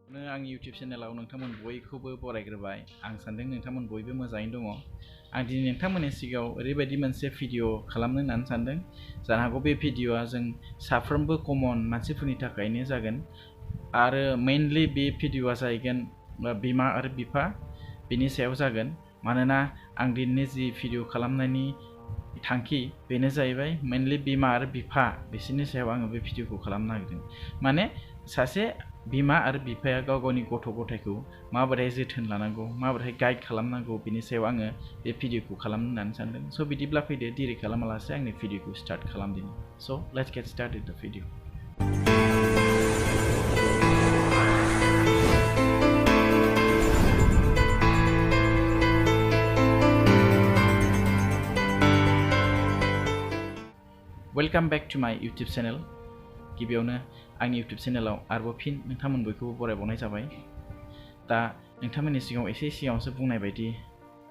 आंनि YouTube चेनेलाव नोंथांमोन बयखौबो बरायग्रोबाय। आं सानदों नोंथांमोन बयबो मोजाङैनो दङ। आं दिनै नोंथांमोननि सिगाङाव ओरैबायदि मोनसे भिडिअ खालामनो होननानै सानदों। जानो हागौ बे भिडिअआ जों साफ्रोमबो कमन मानसिफोरनि थाखायनो जागोन आरो मेनलि बे भिडिअआ जाहैगोन बिमा आरो बिफा बेनि सायाव जागोन। मानोना आं दिनै जि भिडिअ खालामनायनि थांखि बेनो जाहैबाय मेनलि बिमा आरो बिफा बिसोरनि सायाव आङो बे भिडिअखौ खालामनो नागिरदों। माने सासे बिमा आरो बिफाया गाव गावनि गथ' गथायखौ माबोरै जोथोन लानांगौ, माबोरै गाइड खालामनांगौ बिनि सायाव आङो बे भिडिअखौ खालामनो होननानै सानदों। स' बिदिब्ला फैदो डिले खालामालासे आंनि भिडिअखौ स्टार्ट खालामदिनि। स' लेट्स गेट स्टार्टेड द भिडिअ। वेलकाम बैक टू माय यूट्यूब चैनल। गिबियावनो आंनि यूट्यूब चैनलाव आरोबाव फिन नोंथांमोन बयखौबो बरायबावनाय जाबाय। दा नोंथांमोननि सिगाङाव एसे सिगाङावसो बुंनाय बायदि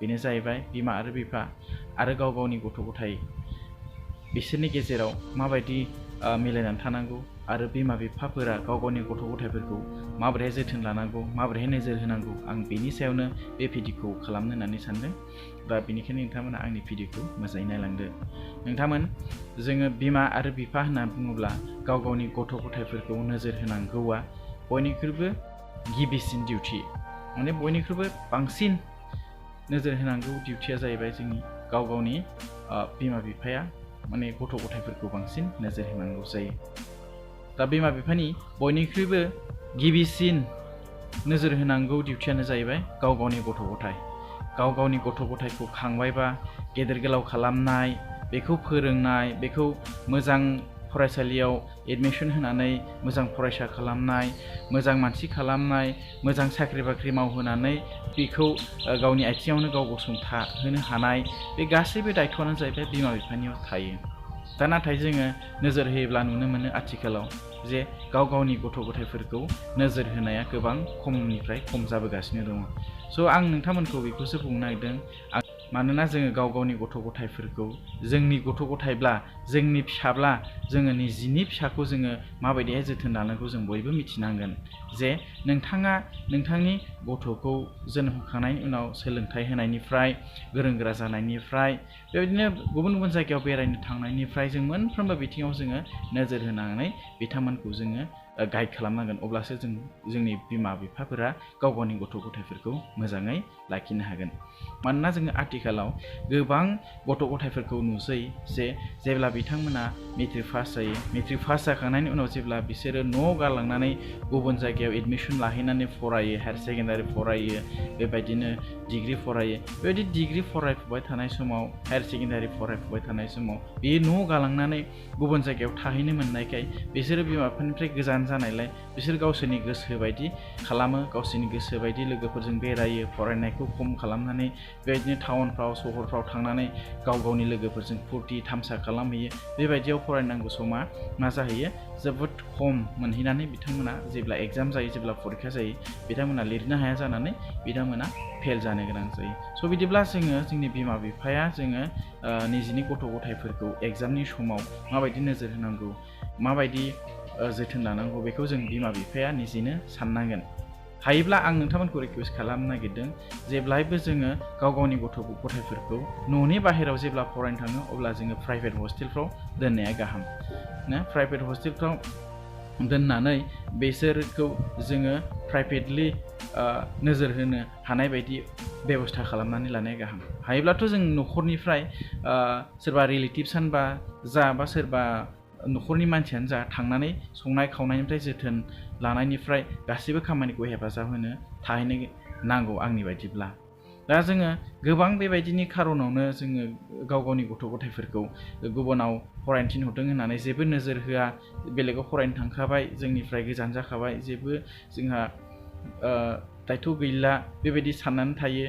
बेनो जाहैबाय बिमा आरो बिफा आरो गाव गावनि गथ' गथाय बिसोरनि गेजेराव माबायदि मिलायनानै थानांगौ आरो बिमा बिफाफोरा गाव गावनि गथ' गथायफोरखौ माबोरै जोथोन लानांगौ, माबोरै नोजोर होनांगौ, आं बेनि सायावनो बे भिडिअखौ खालामनो होननानै सानदों। दा बेनिखायनो नोंथांमोना आंनि भिडिअखौ मोजाङै नायलांदो। नोंथांमोन जोङो बिमा आरो बिफा होनना बुङोब्ला गाव गावनि गथ' गथायफोरखौ नोजोर होनांगौआ बयनिख्रुइबो गिबिसिन डिउटि। माने बयनिख्रुइबो बांसिन नोजोर होनांगौ डिउटिया जाहैबाय जोंनि गाव गावनि बिमा बिफाया माने गथ' गथायफोरखौ बांसिन नोजोर होनांगौ जायो। दा बिमा बिफानि बयनिख्रुइबो गिबिसिन नोजोर होनांगौ डिउटियानो जाहैबाय गाव गावनि गथ' गथाय। गाव गावनि गथ' गथायखौ खांबायबा गेदेर गोलाव खालामनाय, बेखौ फोरोंनाय, बेखौ मोजां फरायसालियाव एडमिशन होनानै मोजां फरायसा खालामनाय, मोजां मानसि खालामनाय, मोजां साख्रि बाख्रि मावहोनानै बेखौ गावनि आथिङावनो गाव गसंथाहोनो हानाय, बे गासैबो दायथ'आनो जाहैबाय बिमा बिफानियाव थायो। दा नाथाय जोङो नोजोर होयोब्ला नुनो मोनो आथिखालाव जे गाव गावनि गथ' गथायफोरखौ नोजोर होनाया गोबां खमनिफ्राय खम जाबोगासिनो दङ। स' आं नोंथांमोनखौ बेखौसो बुंनो नागिरदों, मानोना जोङो गाव गावनि गथ' गथायफोरखौ जोंनि गथ' गथायब्ला, जोंनि फिसाब्ला, जोङो निजिनि फिसाखौ जोङो माबायदिहाय जोथोन लानांगौ जों बयबो मिथिनांगोन। जे नोंथाङा नोंथांनि गथ'खौ जोनोम होखांनायनि उनाव सोलोंथाइ होनायनिफ्राय, गोरों गोरा जानायनिफ्राय, बेबायदिनो गुबुन गुबुन जायगायाव बेरायनो थांनायनिफ्राय जों मोनफ्रोमबो बिथिङाव जोङो नोजोर होनानै बिथांमोनखौ जोङो गाइड खालामनांगोन। अब्लासो जोंनि बिमा बिफाफोरा गाव गावनि गथ' गथायफोरखौ मोजाङै लाखिनो हागोन। मानोना जोङो आथिखालाव गोबां गथ' गथायफोरखौ नुसै जे जेब्ला बिथांमोना मेट्रिक पास जायो, मेट्रिक पास जाखांनायनि उनाव जेब्ला बिसोरो न' गारलांनानै गुबुन जायगायाव एडमिशन लाहैनानै फरायो, हायार सेकेन्डारि फरायो, बेबायदिनो डिग्री फरायो, बेबायदि डिग्री फरायफुबाय थानाय समाव, हायार सेकेन्डारि फरायफुबाय थानाय समाव बे न' गालांनानै गुबुन जायगायाव थाहैनो मोननायखाय बिसोरो बिमा बिफानिफ्राय गोजान जानायलाय बिसोर गावसोरनि गोसो बायदि खालामो, गावसोरनि गोसो बायदि लोगोफोरजों बेरायो, फरायनायखौ खम खालामनानै बेबायदिनो टाउनफ्राव सहरफ्राव थांनानै गाव गावनि लोगोफोरजों फुरथि थामसा खालामहैयो। बेबायदियाव फरायनांगौ समा मा जाहैयो, जोबोद खम मोनहैनानै बिथांमोना जेब्ला एग्जाम जायो, जेब्ला फरिखा जायो, बिथांमोना लिरनो हाया जानानै बिथांमोना फेल जानो गोनां जायो। स' बिदिब्ला जोंनि बिमा बिफाया जोङो निजिनि गथ' गथायफोरखौ एग्जामनि समाव माबायदि नोजोर होनांगौ, माबायदि जोथोन लानांगौ, बेखौ जों बिमा बिफाया निजिनो साननांगोन। हायोब्ला आं नोंथांमोनखौ रिकुवेस्ट खालामनो नागिरदों, जेब्लायबो जोङो गाव गावनि गथ' गथायफोरखौ न'नि बाहेरायाव जेब्ला फरायनो थाङो अब्ला जोङो प्राइभेट हस्टेलफ्राव दोननाया गाहाम ना। प्राइभेट हस्टेलफ्राव दोननानै बिसोरखौ जोङो प्राइभेटलि नोजोर होनो हानाय बायदि बेबस्था खालामनानै लानाया गाहाम। हायोब्लाथ' जों न'खरनिफ्राय सोरबा रिलेटिभ्सआनो बा सोरबा न'खरनि मानसियानो जा थांनानै संनाय खावनायनिफ्राय जोथोन लानायनिफ्राय गासैबो खामानिखौ हेफाजाब होनो थाहैनो नांगौ आंनि बायदिब्ला। दा जोङो गोबां बेबायदिनि खार'नावनो जोङो गाव गावनि गथ' गथायफोरखौ गुबुनाव फरायनो थिनहरदों होननानै जेबो नोजोर होआ, बेलेगाव फरायनो थांखाबाय, जोंनिफ्राय गोजान जाखाबाय, जेबो जोंहा दायथ' गैला बेबायदि साननानै थायो।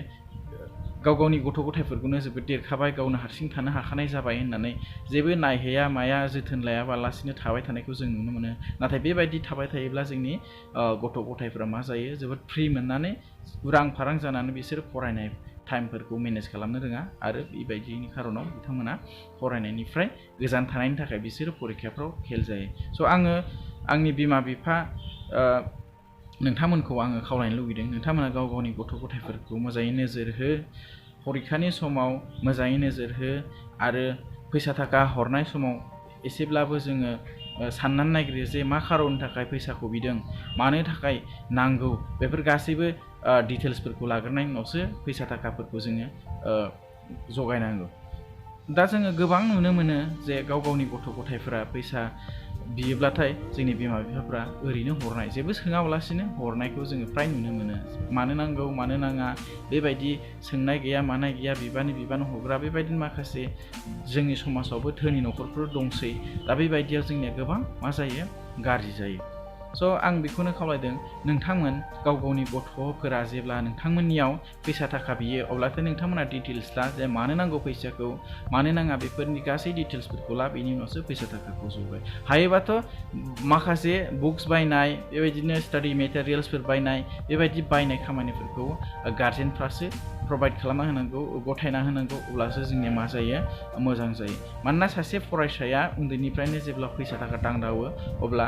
गाव गावनि गथ' गथायफोरखौनो जोबोद देरखाबाय, गावनो हारसिं थानो हाखानाय जाबाय होननानै जेबो नायहैया माया जोथोन लायाबालासिनो थाबाय थानायखौ जों नुनो मोनो। नाथाय बेबायदि थाबाय थायोब्ला जोंनि गथ' गथायफोरा मा जायो, जोबोद फ्रि मोननानै उरां फारां जानानै बिसोर फरायनाय टाइमफोरखौ मेनेज खालामनो रोङा आरो बेबायदिनि खार'नाव बिथांमोना फरायनायनिफ्राय गोजान थानायनि थाखाय बिसोरो फरिखाफ्राव फेल जायो। स' आङो आंनि बिमा बिफा नोंथांमोनखौ आङो खावलायनो लुबैदों नोंथांमोना गाव गावनि गथ' गथायफोरखौ मोजाङै नोजोर हो परिखानि समाव मोजाङै नोजोर हो आरो फैसा थाखा हरनाय समाव एसेब्लाबो जोङो साननानै नायग्रो जे मा खारननि थाखाय फैसाखौ बिदों मानो थाखाय नांगौ बेफोर गासैबो डिटेल्सफोरखौ लाग्रोनायनि उनावसो फैसा थाखाफोरखौ जोङो जगायनांगौ दा जोङो गोबां नुनो मोनो जे गाव गावनि गथ' गथायफोरा फैसा बियोब्लाथाय जोंनि बिमा बिफाफ्रा ओरैनो हरनाय जेबो सोङाब्लासिनो हरनायखौ जोङो फ्राय नुनो मोनो मानो नांगौ मानो नाङा बेबायदि सोंनाय गैया मानाय गैया बिबान हरग्रा बेबायदिनो माखासे जोंनि समाजावबो धोनि न'खरफोर दंसै दा बेबायदियाव जोंनिया गोबां मा जायो गाज्रि जायो स' आं बेखौनो खावलायदों नोंथांमोन गाव गावनि गथ'फोरा जेब्ला नोंथांमोननियाव फैसा थाखा बियो अब्लाथाय नोंथांमोना डिटेल्स ला जे मानो नांगौ फैसाखौ मानो नाङा बेफोरनि गासै डिटेल्सफोरखौ ला बेनि उनावसो फैसा थाखाखौ जगाय हायोबाथ' माखासे बुक्स बायनाय बेबायदिनो स्टाडि मेटेरियेल्सफोर बायनाय बेबायदि बायनाय खामानिफोरखौ गार्जेनफ्रासो प्रभाइड खालामना होनांगौ गथायना होनांगौ अब्लासो जोंनिया मा जायो मोजां जायो मानोना सासे फरायसाया उन्दैनिफ्रायनो जेब्ला फैसा थाखा दांदावो अब्ला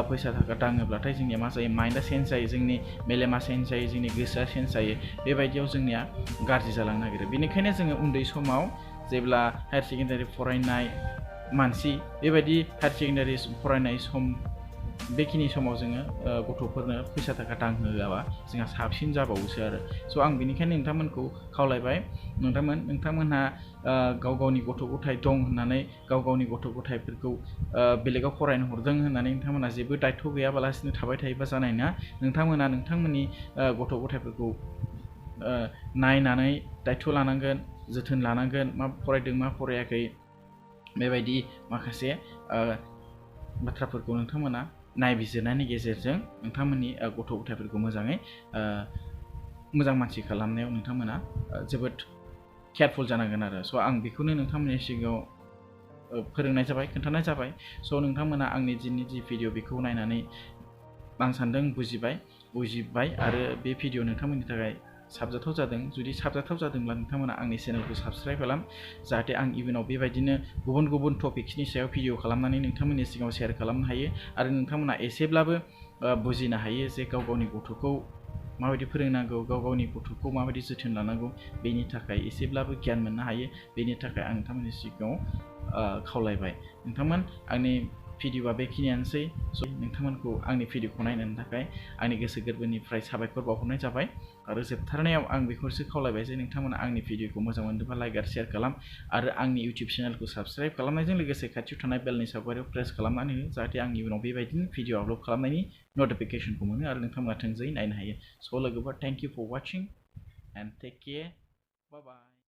फैसा थाखा दाङोब्लाथाय जोंनिया मा जायो माइन्डा चेन्ज जायो जोंनि मेलेमा चेन्ज जायो जोंनि गोसोआ चेन्ज जायो बेबायदियाव जोंनिया गाज्रि जालांनो नागिरो बेनिखायनो जोङो उन्दै समाव जेब्ला हायार सेकेन्डारि फरायनाय मानसि बेबायदि हायार सेकेन्डारि फरायनाय सम बेखिनि समाव जोङो गथ'फोरनो फैसा थाखा दांहोआबा जोंहा साबसिन जाबावोसो आरो स' आं बेनिखायनो नोंथांमोनखौ खावलायबाय नोंथांमोनहा गाव गावनि गथ' गथाय दं होननानै गाव गावनि गथ' गथायफोरखौ बेलेगाव फरायनो हरदों होननानै नोंथांमोना जेबो दायथ' गैयाबालासिनो थाबाय थायोबा जानाय नङा नोंथांमोना नोंथांमोननि गथ' गथायफोरखौ नायनानै दायथ' लानांगोन जोथोन लानांगोन मा फरायदों मा फरायाखै बेबायदि माखासे बाथ्राफोरखौ नोंथांमोना नायबिजिरनायनि गेजेरजों नोंथांमोननि गथ' गथायफोरखौ मोजाङै मोजां मानसि खालामनायाव नोंथांमोना जोबोद केयारफुल जानांगोन आरो स' आं बेखौनो नोंथांमोननि सिगाङाव फोरोंनाय जाबाय खोन्थानाय जाबाय स' नोंथांमोना आंनि दिननि जि भिडिअ बेखौ नायनानै आं सान्दों बुजिबाय आरो बे भिडिअ नोंथांमोननि थाखाय साबजाथाव जादों जुदि साबजाथाव जादोंब्ला नोंथांमोना आंनि चेनेलखौ साबस्क्राइब खालाम जाहाथे आं इयुनाव बेबायदिनो गुबुन गुबुन टपिक्सनि सायाव भिडिअ खालामनानै नोंथांमोननि सिगाङाव शेयार खालामनो हायो आरो नोंथांमोना एसेब्लाबो बुजिनो हायो जे गाव गावनि गथ'खौ माबायदि फोरोंनांगौ गाव गावनि गथ'खौ माबायदि जोथोन लानांगौ बेनि थाखाय एसेब्लाबो गियान मोननो हायो बेनि थाखाय आं नोंथांमोननि सिगाङाव खावलायबाय नोंथांमोन आंनि भिडिअआ बेखिनियानोसै स' नोंथांमोनखौ आंनि भिडिअखौ नायनायनि थाखाय आंनि गोसो गोरबोनिफ्राय साबायखर बावहरनाय जाबाय आरो जोबथारनायाव आं बेखौसो खावलायबाय जे नोंथांमोना आंनि भिडिअखौ मोजां मोनदोंबा लाइक आरो शेयार खालाम आरो आंनि इउटिउब चेनेलखौ साबस्क्राइब खालामनायजों लोगोसे खाथियाव थानाय बेलनि सावगारियाव प्रेस खालामनानै हो जाहाथे आं इयुनाव बेबायदिनो भिडिअ आपल'ड खालामनायनि नटिफिकेसनखौ मोनो आरो नोंथांमोना थोंजोङै नायनो हायो स' लोगोफोर thank you for watching and take care bye bye